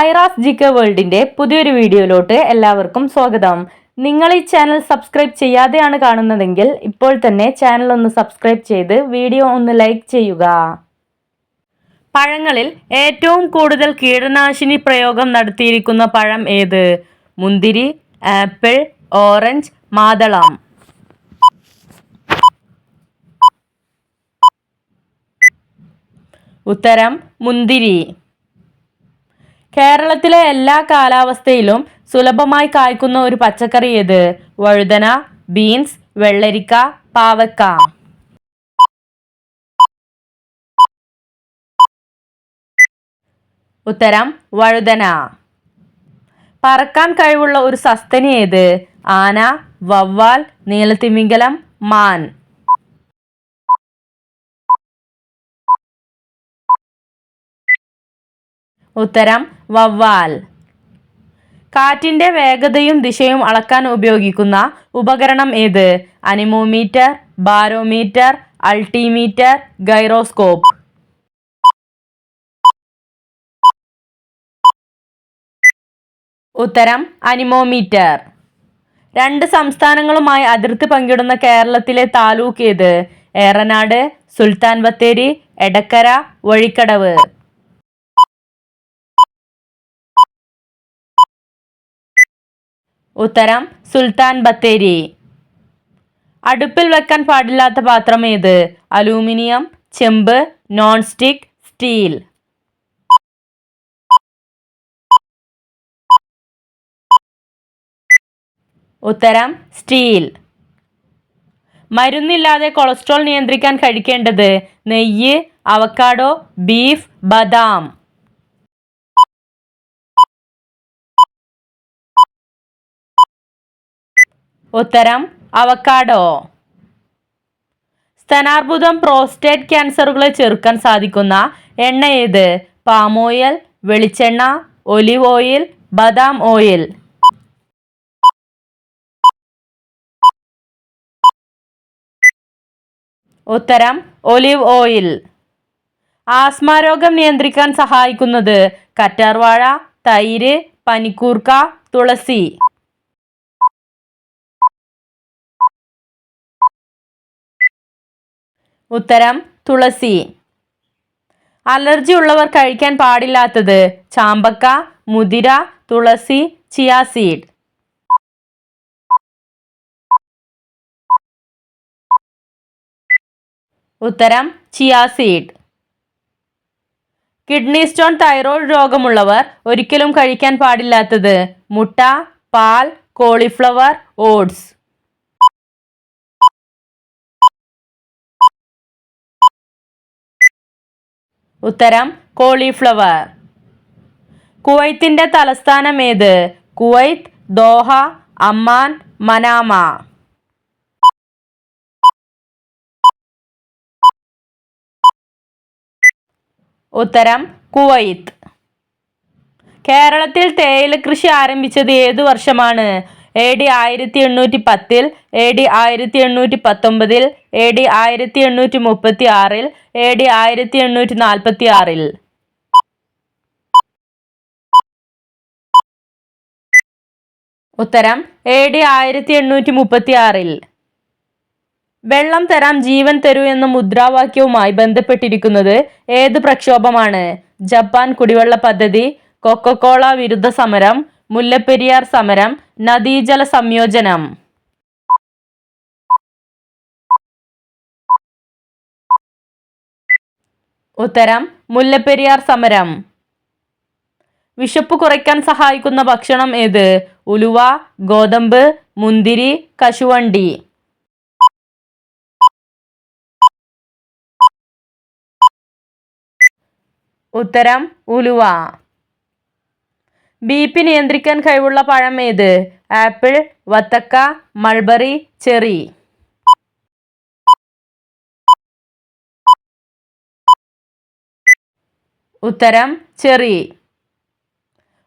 Aira's GK വേൾഡിന്റെ പുതിയൊരു വീഡിയോയിലോട്ട് എല്ലാവർക്കും സ്വാഗതം. നിങ്ങൾ ഈ ചാനൽ സബ്സ്ക്രൈബ് ചെയ്യാതെയാണ് കാണുന്നതെങ്കിൽ ഇപ്പോൾ തന്നെ ചാനൽ ഒന്ന് സബ്സ്ക്രൈബ് ചെയ്ത് വീഡിയോ ഒന്ന് ലൈക്ക് ചെയ്യുക. പഴങ്ങളിൽ ഏറ്റവും കൂടുതൽ കീടനാശിനി പ്രയോഗം നടത്തിയിരിക്കുന്ന പഴം ഏത്? മുന്തിരി, ആപ്പിൾ, ഓറഞ്ച്, മാതളം. ഉത്തരം മുന്തിരി. കേരളത്തിലെ എല്ലാ കാലാവസ്ഥയിലും സുലഭമായി കായ്ക്കുന്ന ഒരു പച്ചക്കറി ഏത്? വഴുതന, ബീൻസ്, വെള്ളരിക്ക, പാവക്ക. ഉത്തരം വഴുതന. പറക്കാൻ കഴിവുള്ള ഒരു സസ്തനി ഏത്? ആന, വവ്വാൽ, നീലത്തിമിംഗലം, മാൻ. ഉത്തരം വവ്വാൽ. കാറ്റിന്റെ വേഗതയും ദിശയും അളക്കാൻ ഉപയോഗിക്കുന്ന ഉപകരണം ഏത്? Anemometer, barometer, altimeter, gyroscope. ഉത്തരം അനിമോമീറ്റർ. രണ്ട് സംസ്ഥാനങ്ങളുമായി അതിർത്തി പങ്കിടുന്ന കേരളത്തിലെ താലൂക്ക് ഏത്? ഏറനാട്, സുൽത്താൻ ബത്തേരി, എടക്കര, വഴിക്കടവ്. ഉത്തരം സുൽത്താൻ ബത്തേരി. അടുപ്പിൽ വെക്കാൻ പാടില്ലാത്ത പാത്രം ഏത്? അലൂമിനിയം, ചെമ്പ്, നോൺ സ്റ്റിക്ക്, സ്റ്റീൽ. ഉത്തരം സ്റ്റീൽ. മരുന്നില്ലാതെ കൊളസ്ട്രോൾ നിയന്ത്രിക്കാൻ കഴിക്കേണ്ടത്? നെയ്യ്, അവക്കാഡോ, ബീഫ്, ബദാം. ഉത്തരം അവക്കാഡോ. സ്തനാർബുദം, പ്രോസ്റ്റേറ്റ് ക്യാൻസറുകളെ ചെറുക്കാൻ സാധിക്കുന്ന എണ്ണ ഏത്? പാം ഓയിൽ, വെളിച്ചെണ്ണ, ഒലിവ് ഓയിൽ, ബദാം ഓയിൽ. ഉത്തരം ഒലിവ് ഓയിൽ. ആസ്മ രോഗം നിയന്ത്രിക്കാൻ സഹായിക്കുന്നത്? കറ്റാർവാഴ, തൈര്, പനിക്കൂർക്ക, തുളസി. ഉത്തരം തുളസി. അലർജി ഉള്ളവർ കഴിക്കാൻ പാടില്ലാത്തത്? ചാമ്പക്ക, മുതിര, തുളസി, ചിയാ സീഡ്. ഉത്തരം chia seed. Kidney stone, thyroid രോഗമുള്ളവർ ഒരിക്കലും കഴിക്കാൻ പാടില്ലാത്തത്? മുട്ട, പാൽ, കോളിഫ്ലവർ, ഓട്സ്. ഉത്തരം കോളിഫ്ലവർ. കുവൈത്തിന്റെ തലസ്ഥാനം ഏത്? Kuwait, Doha, Amman, Manama. ഉത്തരം കുവൈത്ത്. കേരളത്തിൽ തേയില കൃഷി ആരംഭിച്ചത് ഏതു വർഷമാണ്? AD 1810, AD 1819, AD 1836, AD 1846. ഉത്തരം AD 1836. വെള്ളം തരാം ജീവൻ തരൂ എന്ന മുദ്രാവാക്യവുമായി ബന്ധപ്പെട്ടിരിക്കുന്നത് ഏത് പ്രക്ഷോഭമാണ്? ജപ്പാൻ കുടിവെള്ള പദ്ധതി, കൊക്കക്കോള വിരുദ്ധ സമരം, മുല്ലപ്പെരിയാർ സമരം, നദീജല സംയോജനം. ഉത്തരം മുല്ലപ്പെരിയാർ സമരം. വിശപ്പ് കുറയ്ക്കാൻ സഹായിക്കുന്ന ഭക്ഷണം ഏത്? ഉലുവ, ഗോതമ്പ്, മുന്തിരി, കശുവണ്ടി. ഉത്തരം ഉലുവ. BP നിയന്ത്രിക്കാൻ കഴിവുള്ള പഴം ഏത്? ആപ്പിൾ, വത്തക്ക, മൾബറി, ചെറി. ഉത്തരം ചെറി.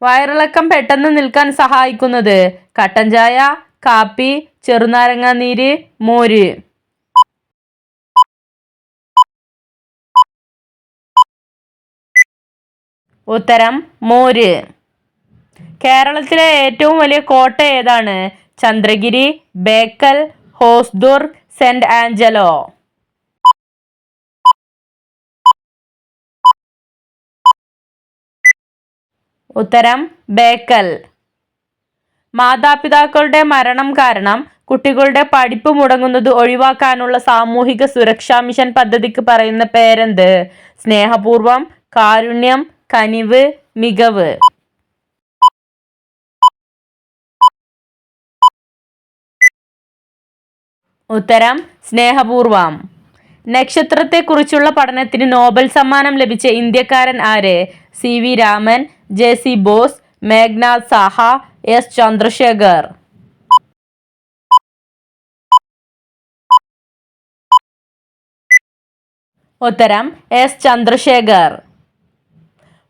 വയറിളക്കം പെട്ടെന്ന് നിൽക്കാൻ സഹായിക്കുന്നത്? കട്ടൻ ചായ, കാപ്പി, ചെറുനാരങ്ങ നീര്, മോര്. ഉത്തരം മോര്. കേരളത്തിലെ ഏറ്റവും വലിയ കോട്ട ഏതാണ്? Chandragiri, Bekal, Hosdurg, saint Angelo. ഉത്തരം ബേക്കൽ. മാതാപിതാക്കളുടെ മരണം കാരണം കുട്ടികളുടെ പഠിപ്പ് മുടങ്ങുന്നത് ഒഴിവാക്കാനുള്ള സാമൂഹിക സുരക്ഷാ മിഷൻ പദ്ധതിക്ക് പറയുന്ന പേരെന്ത്? സ്നേഹപൂർവം, കാരുണ്യം, കനിവ്, മികവ്. ഉത്തരം സ്നേഹപൂർവം. നക്ഷത്രത്തെക്കുറിച്ചുള്ള പഠനത്തിന് നോബൽ സമ്മാനം ലഭിച്ച ഇന്ത്യക്കാരൻ ആര്? CV Raman, JC Bose, Meghnad Saha, S Chandrasekhar. ഉത്തരം S ചന്ദ്രശേഖർ.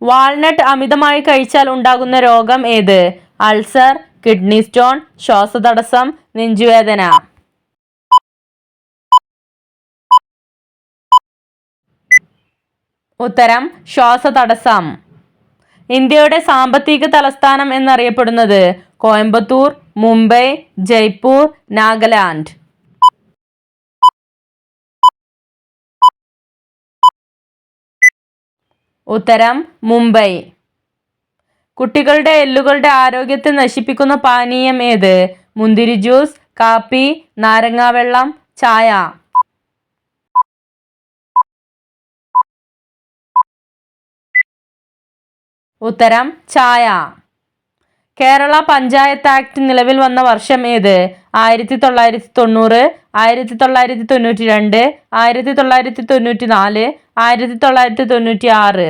വാൾനട്ട് അമിതമായി കഴിച്ചാൽ ഉണ്ടാകുന്ന രോഗം ഏത്? അൾസർ, കിഡ്നി സ്റ്റോൺ, ശ്വാസതടസ്സം, നെഞ്ചുവേദന. ഉത്തരം ശ്വാസതടസ്സം. ഇന്ത്യയുടെ സാമ്പത്തിക തലസ്ഥാനം എന്നറിയപ്പെടുന്നത്? കോയമ്പത്തൂർ, മുംബൈ, ജയ്പൂർ, നാഗാലാൻഡ്. ഉത്തരം മുംബൈ. കുട്ടികളുടെ എല്ലുകളുടെ ആരോഗ്യത്തെ നശിപ്പിക്കുന്ന പാനീയം ഏത്? മുന്തിരി ജ്യൂസ്, കാപ്പി, നാരങ്ങാവെള്ളം, ചായ. ഉത്തരം ചായ. കേരള പഞ്ചായത്ത് ആക്ട് നിലവിൽ വന്ന വർഷം ഏത്? 1990, 1992, 1994, 1996.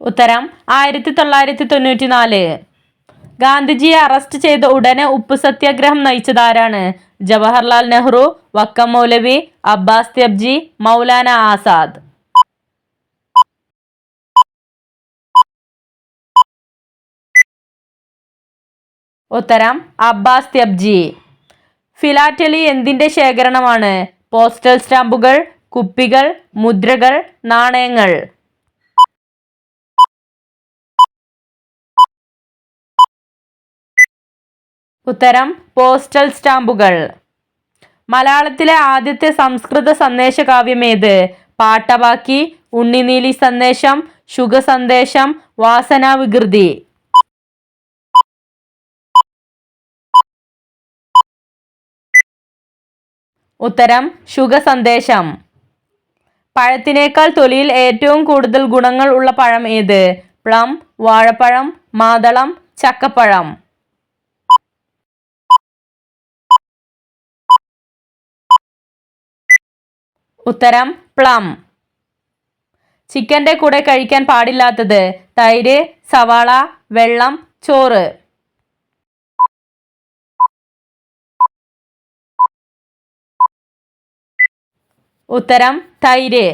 ഉത്തരം 1994. ഗാന്ധിജിയെ അറസ്റ്റ് ചെയ്ത ഉടനെ ഉപ്പ് സത്യാഗ്രഹം നയിച്ചതാരാണ്? ജവഹർലാൽ നെഹ്റു, വക്കം മൗലവി, അബ്ബാസ് ത്യബ്ജി, മൗലാന ആസാദ്. ഉത്തരം അബ്ബാസ് ത്യബ്ജി. ഫിലാറ്റലി എന്തിന്റെ ശേഖരണമാണ്? പോസ്റ്റൽ സ്റ്റാമ്പുകൾ, കുപ്പികൾ, മുദ്രകൾ, നാണയങ്ങൾ. ഉത്തരം പോസ്റ്റൽ സ്റ്റാമ്പുകൾ. മലയാളത്തിലെ ആദ്യത്തെ സംസ്കൃത സന്ദേശ കാവ്യം ഏത്? പാട്ടബാക്കി, ഉണ്ണിനീലി സന്ദേശം, ശുഗസന്ദേശം, വാസനാവികൃതി. ഉത്തരം ശുഗസന്ദേശം. പഴത്തിനേക്കാൾ തൊലിയിൽ ഏറ്റവും കൂടുതൽ ഗുണങ്ങൾ ഉള്ള പഴം ഏത്? പ്ലം, വാഴപ്പഴം, മാതളം, ചക്കപ്പഴം. ഉത്തരം പ്ലം. ചിക്കന്റെ കൂടെ കഴിക്കാൻ പാടില്ലാത്തത്? തൈര്, സവാള, വെള്ളം, ചോറ്. ഉത്തരം തൈര്.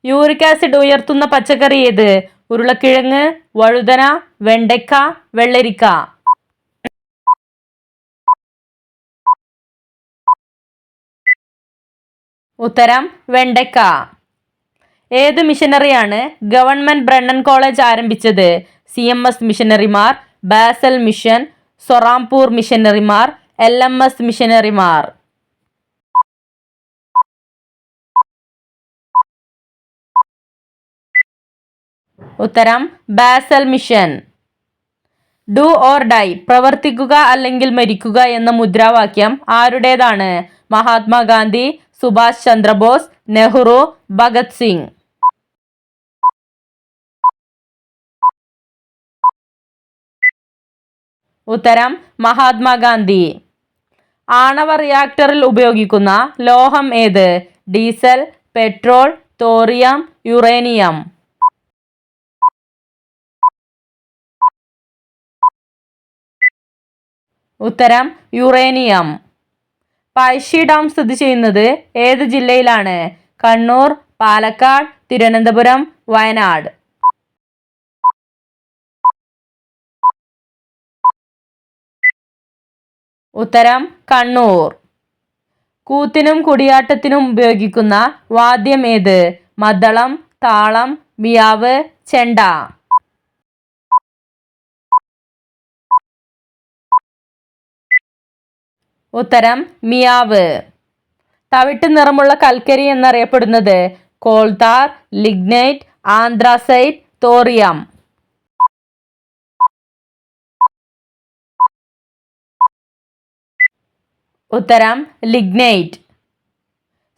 യൂറിക് ആസിഡ് ഉയർത്തുന്ന പച്ചക്കറി ഏത്? ഉരുളക്കിഴങ്ങ്, വഴുതന, വെണ്ടയ്ക്ക, വെള്ളരിക്ക. ഉത്തരം വെണ്ടയ്ക്ക. ഏത് മിഷനറിയാണ് ഗവൺമെന്റ് ബ്രണ്ണൻ കോളേജ് ആരംഭിച്ചത്? CMS മിഷനറിമാർ, ബാസൽ മിഷൻ, സൊറാംപൂർ മിഷനറിമാർ, LMS മിഷനറിമാർ. ഉത്തരം Basel mission. Do or die, പ്രവർത്തിക്കുക അല്ലെങ്കിൽ മരിക്കുക എന്ന മുദ്രാവാക്യം ആരുടേതാണ്? മഹാത്മാഗാന്ധി, സുഭാഷ് ചന്ദ്രബോസ്, നെഹ്റു, ഭഗത് സിംഗ്. ഉത്തരം മഹാത്മാഗാന്ധി. ആണവ റിയാക്ടറിൽ ഉപയോഗിക്കുന്ന ലോഹം ഏത്? Diesel, petrol, thorium, uranium. ഉത്തരം യുറേനിയം. പഴശ്ശി ഡാം സ്ഥിതി ചെയ്യുന്നത് ഏത് ജില്ലയിലാണ്? കണ്ണൂർ, പാലക്കാട്, തിരുവനന്തപുരം, വയനാട്. ഉത്തരം കണ്ണൂർ. കൂത്തിനും കുടിയാട്ടത്തിനും ഉപയോഗിക്കുന്ന വാദ്യം ഏത്? മദ്ദളം, താളം, മിയാവ്, ചെണ്ട. ഉത്തരം മിയാവ്. തവിട്ട് നിറമുള്ള കൽക്കരി എന്നറിയപ്പെടുന്നത്? കോൾത്താർ, ലിഗ്നൈറ്റ്, ആന്ത്രാസൈറ്റ്, തോറിയം. ഉത്തരം ലിഗ്നൈറ്റ്.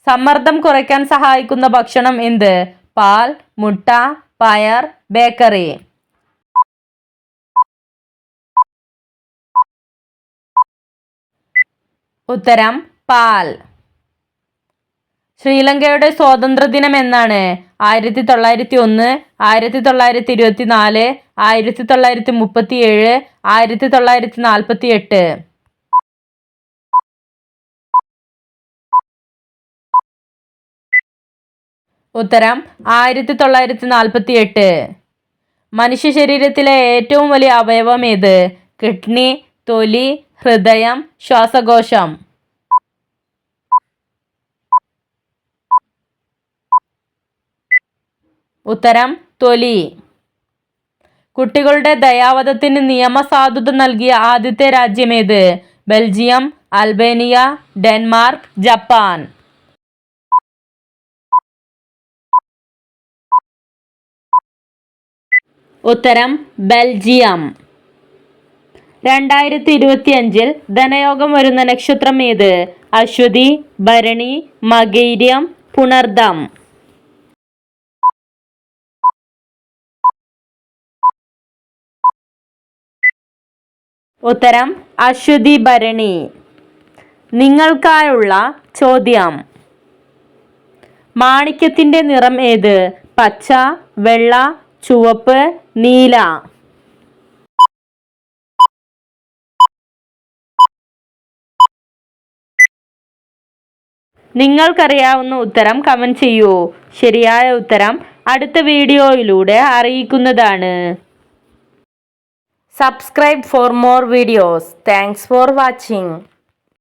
സമ്മർദ്ദം കുറയ്ക്കാൻ സഹായിക്കുന്ന ഭക്ഷണം എന്ത്? പാൽ, മുട്ട, പയർ, ബേക്കറി. ഉത്തരം പാൽ. ശ്രീലങ്കയുടെ സ്വാതന്ത്ര്യദിനം എന്നാണ്? 1901, 1924, 1937, 1948. ഉത്തരം 1948. മനുഷ്യ ശരീരത്തിലെ ഏറ്റവും വലിയ അവയവം ഏത്? കിഡ്നി, തൊലി, ഹൃദയം, ശ്വാസകോശം. ഉത്തരം തൊലി. കുട്ടികളുടെ ദയാവധത്തിന് നിയമസാധുത നൽകിയ ആദ്യത്തെ രാജ്യമേത്? Belgium, Albania, Denmark, Japan. ഉത്തരം ബെൽജിയം. 2025 ധനയോഗം വരുന്ന നക്ഷത്രം ഏത്? അശ്വതി, ഭരണി, മകയിരം, പുണർദം. ഉത്തരം അശ്വതി ഭരണി. നിങ്ങൾക്കായുള്ള ചോദ്യം: മാണിക്യത്തിന്റെ നിറം ഏത്? പച്ച, വെള്ള, ചുവപ്പ്, നീല. നിങ്ങൾക്കറിയാവുന്ന ഉത്തരം കമന്റ് ചെയ്യൂ. ശരിയായ ഉത്തരം അടുത്ത വീഡിയോയിലൂടെ അറിയിക്കുന്നതാണ്. Subscribe for more videos. Thanks for watching.